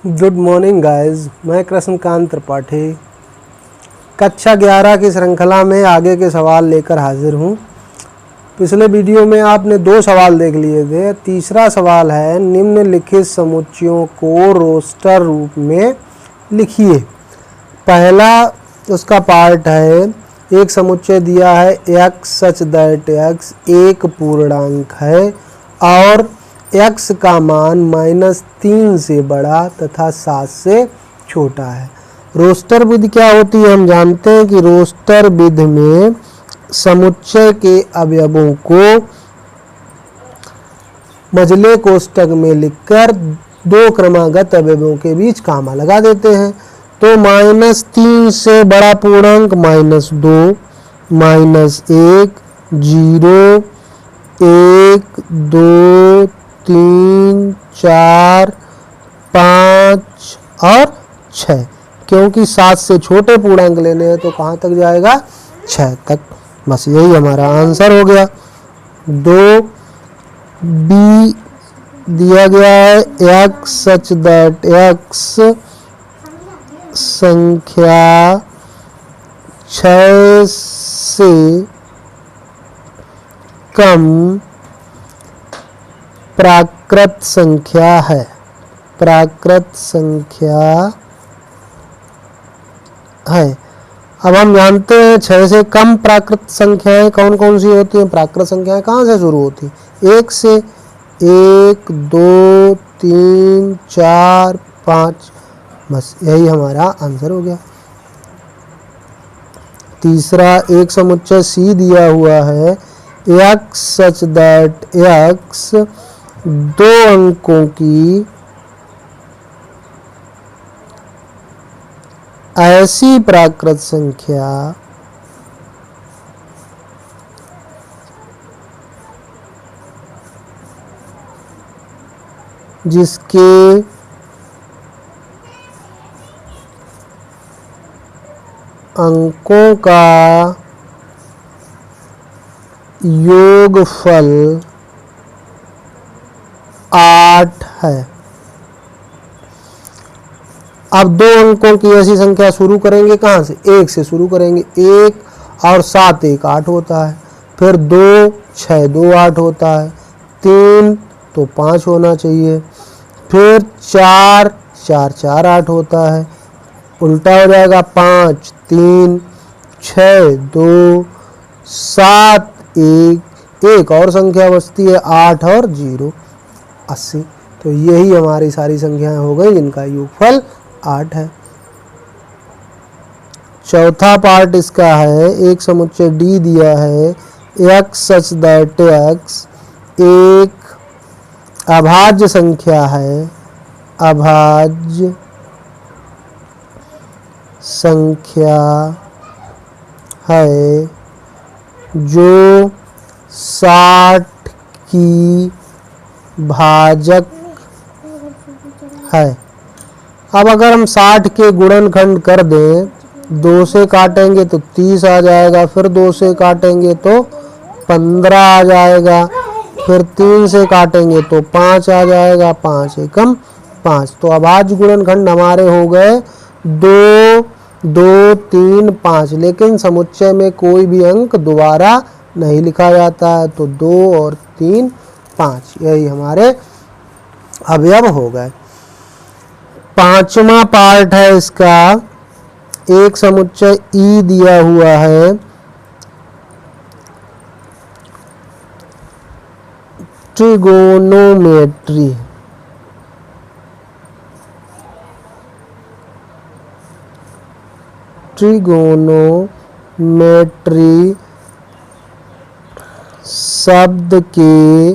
Good morning guys, मैं कृष्णकांत त्रिपाठी कक्षा 11 की श्रृंखला में आगे के सवाल लेकर हाजिर हूँ। पिछले वीडियो में आपने 2 सवाल देख लिए थे। तीसरा सवाल है निम्नलिखित समुच्चयों को रोस्टर रूप में लिखिए। पहला उसका पार्ट है, एक समुच्चय दिया है x सच दैट x एक पूर्णांक है और x का मान -3 से बड़ा तथा 7 से छोटा है। रोस्टर विधि क्या होती है? हम जानते हैं कि रोस्टर विधि में समुच्चय के अवयवों को मझले कोष्ठक में लिखकर 2 क्रमागत अवयवों के बीच कामा लगा देते हैं। तो -3 से बड़ा पूर्णांक -2, -1, 0, 1, 2, 3, 4, 5 और 6। क्योंकि 7 से छोटे पूर्णांक लेने हैं तो कहाँ तक जाएगा? 6 तक। बस यही हमारा आंसर हो गया। 2 बी दिया गया है x सच दैट x संख्या 6 से कम प्राकृत संख्या है। प्राकृत संख्या है। अब हम जानते हैं 6 से कम प्राकृत संख्याएं कौन कौन सी होती हैं। प्राकृत संख्याएं कहाँ से शुरू होती? 1 से। 1, 2, 3, 4, 5। बस यही हमारा आंसर हो गया। तीसरा एक समुच्चय C दिया हुआ है x सच दैट x 2 अंकों की ऐसी प्राकृत संख्या जिसके अंकों का योगफल 8 है। अब 2 अंकों की ऐसी संख्या शुरू करेंगे कहाँ से? 1 से शुरू करेंगे। 1 और 7 1 8 होता है। फिर 2 6 2 8 होता है। 3 तो 5 होना चाहिए। फिर 4 4 4 8 होता है। उल्टा हो जाएगा 5 3 6 2 7 1 एक और संख्या बचती है 8 और 0 80। तो यही हमारी सारी संख्याएं हो गई जिनका योगफल 8 है। चौथा पार्ट इसका है, एक समुच्चय D दिया है x सच दैट x एक अभाज्य संख्या है। अभाज्य संख्या है जो 60 की भाजक है। अब अगर हम 60 के गुणनखंड कर दें, 2 से काटेंगे तो 30 आ जाएगा। फिर 2 से काटेंगे तो 15 आ जाएगा। फिर 3 से काटेंगे तो 5 आ जाएगा। 5 एकम 5। तो अभाज्य गुणनखंड हमारे हो गए 2 2 3 5। लेकिन समुच्चय में कोई भी अंक दोबारा नहीं लिखा जाता है। तो 2 और 3 5 यही हमारे अवयव हो गए। पांचवा पार्ट है इसका, एक समुच्चय E दिया हुआ है ट्रिगोनोमेट्री। ट्रिगोनोमेट्री शब्द के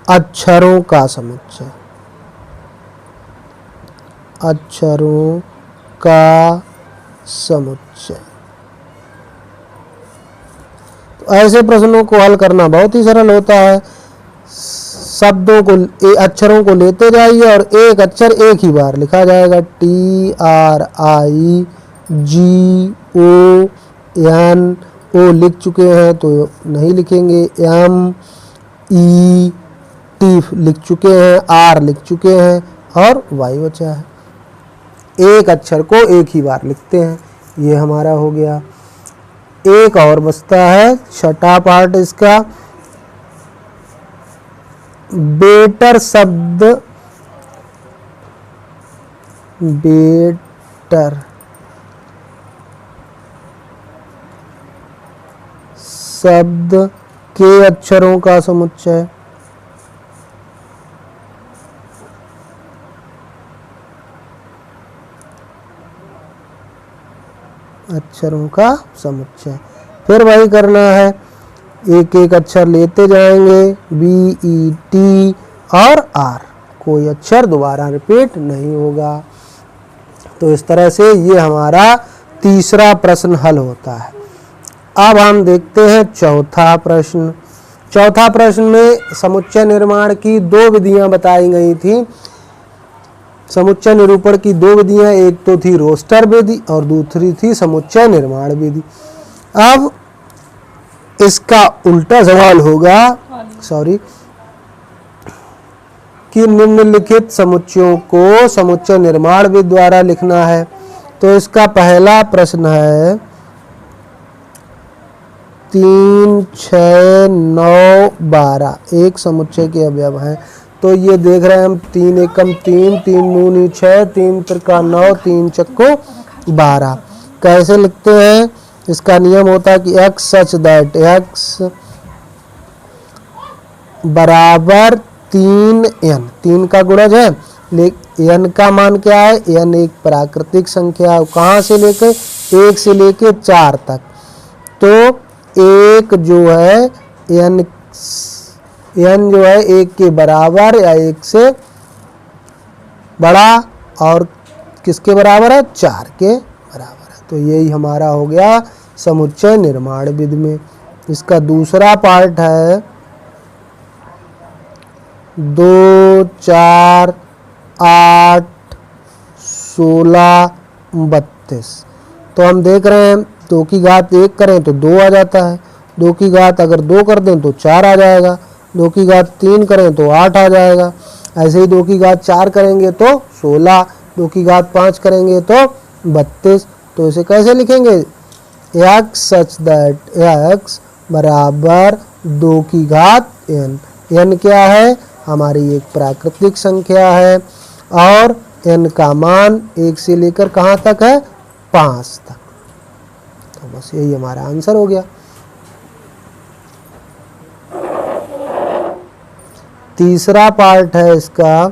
अक्षरों का समुच्चय। अक्षरों का समुच्चय। तो ऐसे प्रश्नों को हल करना बहुत ही सरल होता है। शब्दों को अक्षरों को लेते जाइए और एक अक्षर एक ही बार लिखा जाएगा। TRIGON ओ लिख चुके हैं तो नहीं लिखेंगे। MET लिख चुके हैं, R लिख चुके हैं और Y बचा है। एक अक्षर को एक ही बार लिखते हैं। ये हमारा हो गया। एक और बचता है छठा पार्ट इसका, बेटर शब्द, बेटर शब्द के अक्षरों का समुच्चय, अक्षरों का समुच्चय। फिर वही करना है, एक एक अक्षर लेते जाएंगे, बी ई टी और आर, कोई अक्षर दोबारा रिपीट नहीं होगा। तो इस तरह से ये हमारा तीसरा प्रश्न हल होता है। अब हम देखते हैं चौथा प्रश्न। चौथा प्रश्न में समुच्चय निर्माण की दो विधियां बताई गई थी। समुच्चय निरूपण की दो विधियां, एक तो थी रोस्टर विधि और दूसरी थी समुच्चय निर्माण विधि। अब इसका उल्टा सवाल होगा, कि निम्नलिखित समुच्चयों को समुच्चय निर्माण विधि द्वारा लिखना है। तो इसका पहला प्रश्न है 3, 6, 9, 12 एक समुच्चय के अवयव हैं। तो ये देख रहे हैं हम, 3 एकम 3, 3 दूनी 6, 3 त्रिका 9, 3 चक्को 12। कैसे लिखते हैं? इसका नियम होता है कि x सच दैट x बराबर 3n, 3 का गुणज है, n का मान क्या है? n एक प्राकृतिक संख्या है, कहाँ से लेके? 1 से लेके 4 तक। तो एक जो है n जो है 1 के बराबर या 1 से बड़ा, और किसके बराबर है? 4 के बराबर है। तो यही हमारा हो गया समुच्चय निर्माण विधि में। इसका दूसरा पार्ट है 2, 4, 8, 16, 32। तो हम देख रहे हैं 2 की घात 1 करें तो 2 आ जाता है, 2 की घात अगर 2 कर दें तो 4 आ जाएगा, 2 की घात 3 करें तो 8 आ जाएगा। ऐसे ही 2 की घात 4 करेंगे तो 16, 2 की घात 5 करेंगे तो 32। तो इसे कैसे लिखेंगे? x सच दैट x बराबर 2 की घात n। n क्या है? हमारी एक प्राकृतिक संख्या है और n का मान 1 से लेकर कहाँ तक है? 5 तक। तो बस यही हमारा आंसर हो गया। तीसरा पार्ट है इसका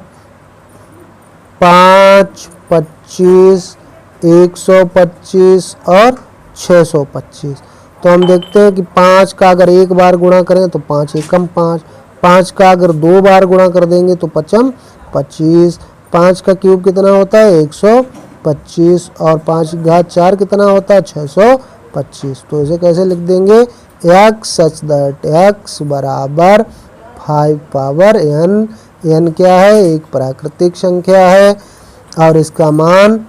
5, 25, 125 और 625। तो हम देखते हैं कि 5 का अगर एक बार गुणा करें तो 5 एकम 5, 5 का अगर 2 बार गुणा कर देंगे तो 5 25, 5 का क्यूब कितना होता है? 125 और 5 घात 4 कितना होता है? 625। तो इसे कैसे लिख देंगे? x सच दैट x बराबर 5 पावर n। n क्या है? एक प्राकृतिक संख्या है और इसका मान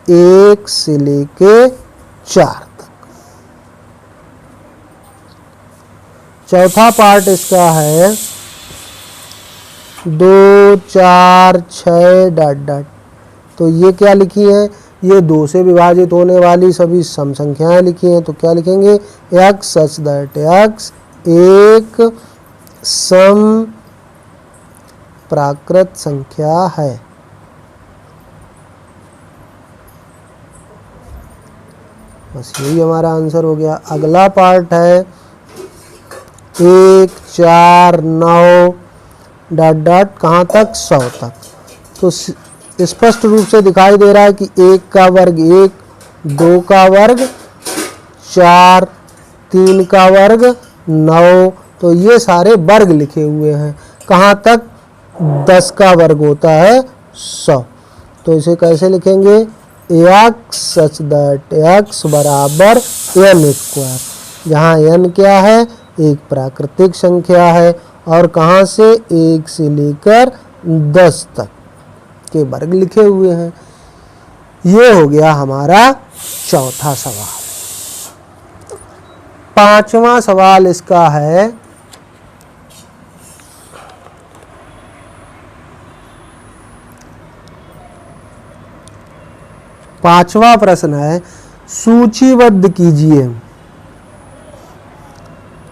1 से लेके 4 तक। चौथा पार्ट इसका है 2, 4, 6 डॉट डॉट। तो ये क्या लिखी है? ये 2 से विभाजित होने वाली सभी सम संख्याएं लिखी हैं। तो क्या लिखेंगे? x सच दैट x एक सम प्राकृत संख्या है। बस यही हमारा आंसर हो गया। अगला पार्ट है 1, 4, 9 डॉट डॉट कहाँ तक? 100 तक। तो स्पष्ट रूप से दिखाई दे रहा है कि 1 का वर्ग 1, 2 का वर्ग 4, 3 का वर्ग 9। तो ये सारे वर्ग लिखे हुए हैं। कहाँ तक? 10 का वर्ग होता है 100। तो इसे कैसे लिखेंगे? x सच दैट x बराबर n स्क्वायर, जहाँ n क्या है? एक प्राकृतिक संख्या है और कहाँ से? 1 से लेकर 10 तक के वर्ग लिखे हुए हैं। ये हो गया हमारा चौथा सवाल। पांचवा सवाल इसका है 1, 5वां प्रश्न है, सूचीबद्ध कीजिए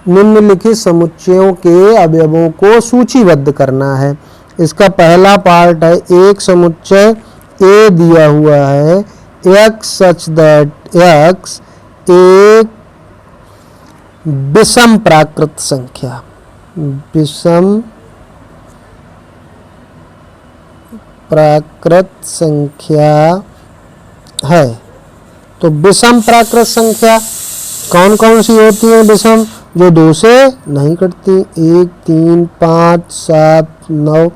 निम्नलिखित समुच्चयों के अवयवों को सूचीबद्ध करना है। इसका पहला पार्ट है, एक समुच्चय ए दिया हुआ है, x सच दैट x एक विषम प्राकृत संख्या, विषम प्राकृत संख्या है। तो विषम प्राकृत संख्या कौन कौन सी होती है? विषम, जो 2 से नहीं कटती, 1, 3, 5, 7, 9,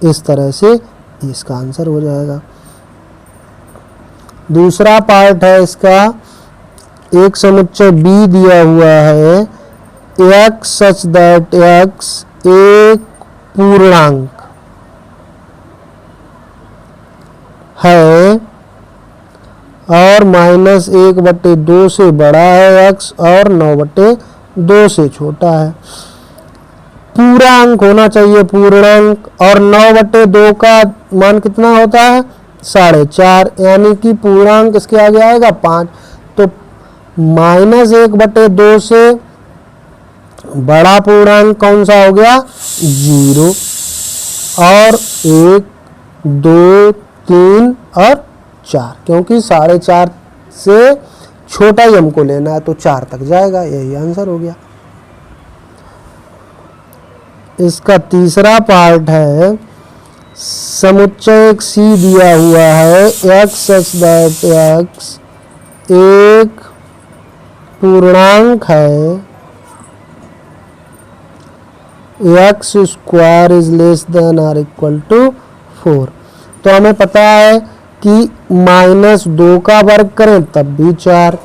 इस तरह से इसका आंसर हो जाएगा। दूसरा पार्ट है इसका, एक समुच्चय बी दिया हुआ है, x सच दैट x एक पूर्णांक है और -1/2 से बड़ा है x और 9/2 से छोटा है। पूरा अंक होना चाहिए, पूर्णांक, और 9/2 का मान कितना होता है? 4.5, यानी कि पूर्णांक इसके आगे आएगा 5। तो -1/2 से बड़ा पूर्णांक कौन सा हो गया? 0, और 1, 2, 3 और 4, क्योंकि 4.5 से छोटा ही हमको लेना है, तो 4 तक जाएगा। यही आंसर हो गया। इसका तीसरा पार्ट है, समुच्चय एक सी दिया हुआ है, x सच दैट x एक पूर्णांक है, x square is less than or equal to 4। तो हमें पता है कि -2 का वर्ग करें तब भी 4,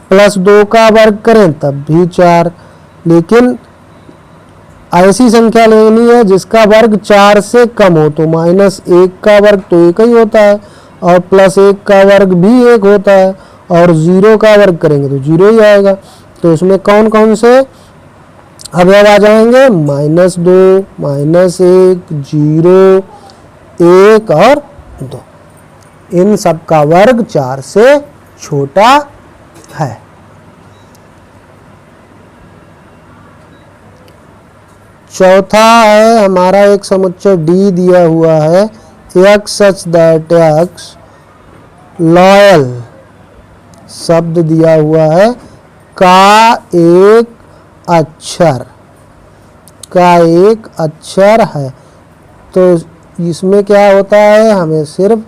+2 का वर्ग करें तब भी 4, लेकिन ऐसी संख्या लेनी है जिसका वर्ग 4 से कम हो। तो -1 का वर्ग तो 1 ही होता है, और +1 का वर्ग भी 1 होता है, और 0 का वर्ग करेंगे तो 0 ही आएगा। तो इसमें कौन कौन से अवयव आ जाएंगे? -2, -1, 0, 1 और 2। इन सब का वर्ग 4 से छोटा है। चौथा है हमारा, एक समुच्चय डी दिया हुआ है, x such that x loyal शब्द दिया हुआ है, का एक अक्षर है। तो इसमें क्या होता है, हमें सिर्फ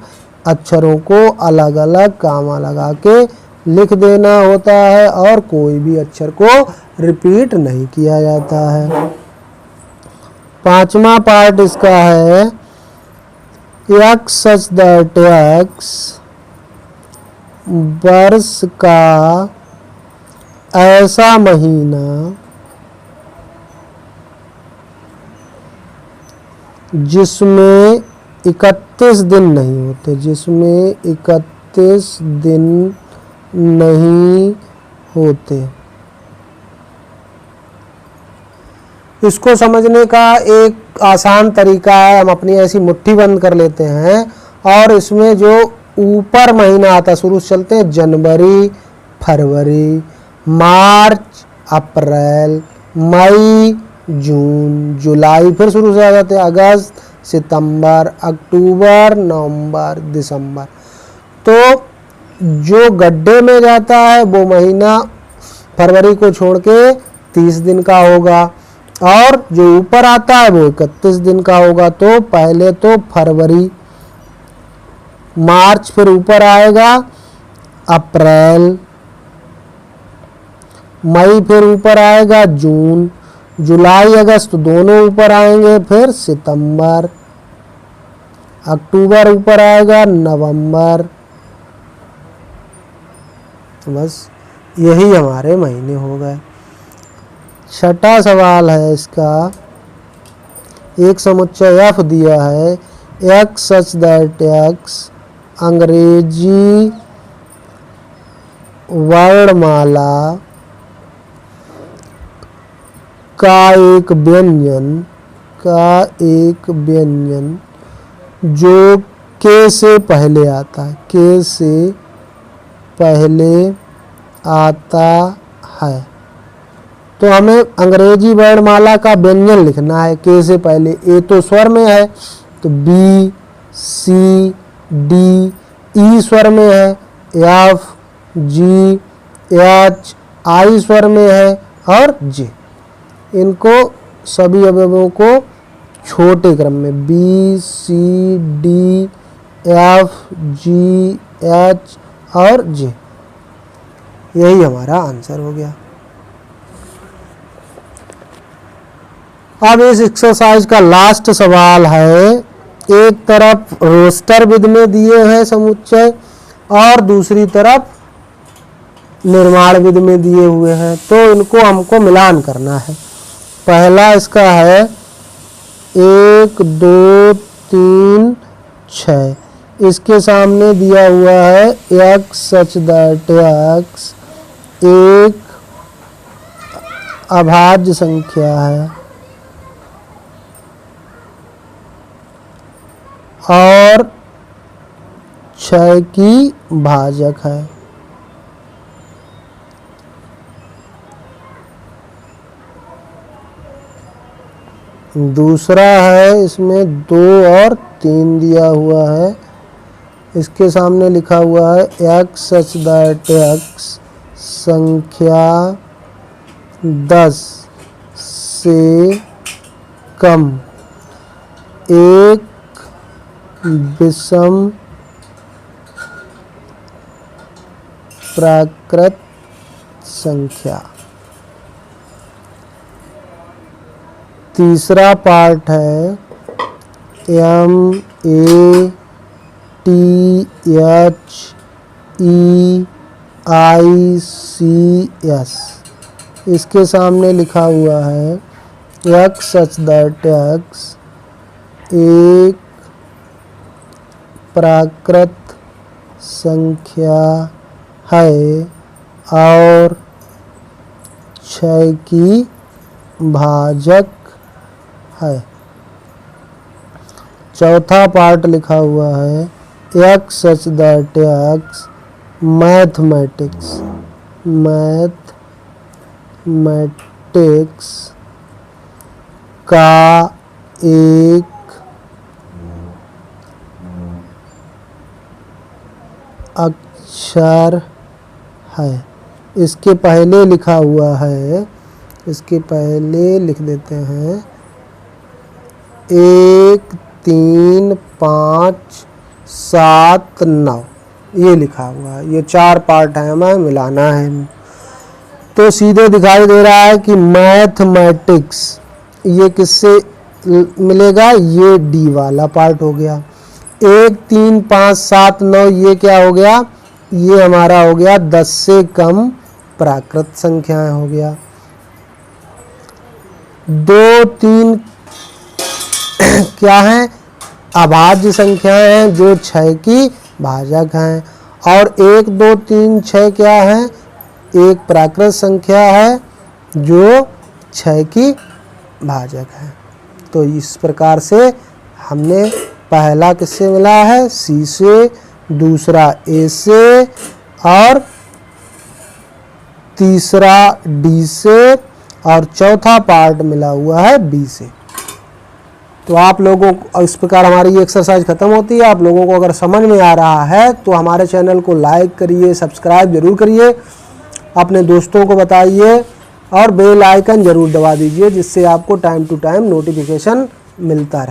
अक्षरों को अलग अलग कामा लगा के लिख देना होता है, और कोई भी अक्षर को रिपीट नहीं किया जाता है। पांचवा पार्ट इसका है, x सच दैट x वर्ष का ऐसा महीना जिसमें 31 दिन नहीं होते, जिसमें 31 दिन नहीं होते। इसको समझने का एक आसान तरीका है, हम अपनी ऐसी मुट्ठी बंद कर लेते हैं, और इसमें जो ऊपर महीना आता है, शुरू से चलते हैं, जनवरी, फरवरी, मार्च, अप्रैल, मई, जून, जुलाई, फिर शुरू से आ जाते हैं अगस्त, सितंबर, अक्टूबर, नवंबर, दिसंबर। तो जो गड्ढे में जाता है वो महीना फरवरी को छोड़ के 30 दिन का होगा, और जो ऊपर आता है वो 31 दिन का होगा। तो पहले तो फरवरी, मार्च, फिर ऊपर आएगा अप्रैल, मई, फिर ऊपर आएगा जून, जुलाई, अगस्त दोनों ऊपर आएंगे, फिर सितंबर, अक्टूबर ऊपर आएगा, नवंबर। बस यही हमारे महीने हो गए। छठा सवाल है इसका, एक समुच्चय f दिया है, x सच दैट x अंग्रेजी वर्णमाला का एक व्यंजन जो के से पहले आता है, के से पहले आता है। तो हमें अंग्रेजी वर्णमाला का व्यंजन लिखना है। के से पहले ए तो स्वर में है, तो बी, सी, डी। ई स्वर में है, एफ, जी, एच। आई स्वर में है और जे। इनको सभी अवयवों को छोटे क्रम में बी, सी, डी, एफ, जी, एच और जे। यही हमारा आंसर हो गया। अब इस एक्सरसाइज का लास्ट सवाल है। एक तरफ रोस्टर विध में दिए हैं समुच्चय और दूसरी तरफ निर्माण विध में दिए हुए हैं, तो इनको हमको मिलान करना है। पहला इसका है 1, 2, 3, 6। इसके सामने दिया हुआ है x सच दैट x एक अभाज्य संख्या है और 6 की भाजक है। दूसरा है, इसमें 2 और 3 दिया हुआ है। इसके सामने लिखा हुआ है x सच दैट x संख्या 10 से कम एक विषम प्राकृत संख्या। तीसरा पार्ट है M A T H E I C S। इसके सामने लिखा हुआ है x सच दैट x एक प्राकृत संख्या है और 6 की भाजक है। चौथा पार्ट लिखा हुआ है x such that x mathematics का एक अक्षर है। इसके पहले लिखा हुआ है, इसके पहले लिख देते हैं 1 3 5 7 9 ये लिखा हुआ है। ये 4 पार्ट है, हमें मिलाना है। तो सीधे दिखाई दे रहा है कि मैथमेटिक्स ये किससे मिलेगा, ये डी वाला पार्ट हो गया। 1 3 5 7 9 ये क्या हो गया, ये हमारा हो गया 10 से कम प्राकृत संख्याएं हो गया। 2 3 क्या है, अभाज्य संख्याएं हैं जो 6 की भाजक हैं। और 1 2 3 6 क्या है, एक प्राकृत संख्या है जो 6 की भाजक है। तो इस प्रकार से हमने पहला किससे मिला है, सी से, दूसरा ए से और तीसरा डी से और चौथा पार्ट मिला हुआ है बी से। तो आप लोगों को इस प्रकार हमारी ये एक्सरसाइज खत्म होती है। आप लोगों को अगर समझ में आ रहा है तो हमारे चैनल को लाइक करिए, सब्सक्राइब जरूर करिए, अपने दोस्तों को बताइए और बेल आइकन जरूर दबा दीजिए, जिससे आपको टाइम टू टाइम नोटिफिकेशन मिलता रहे।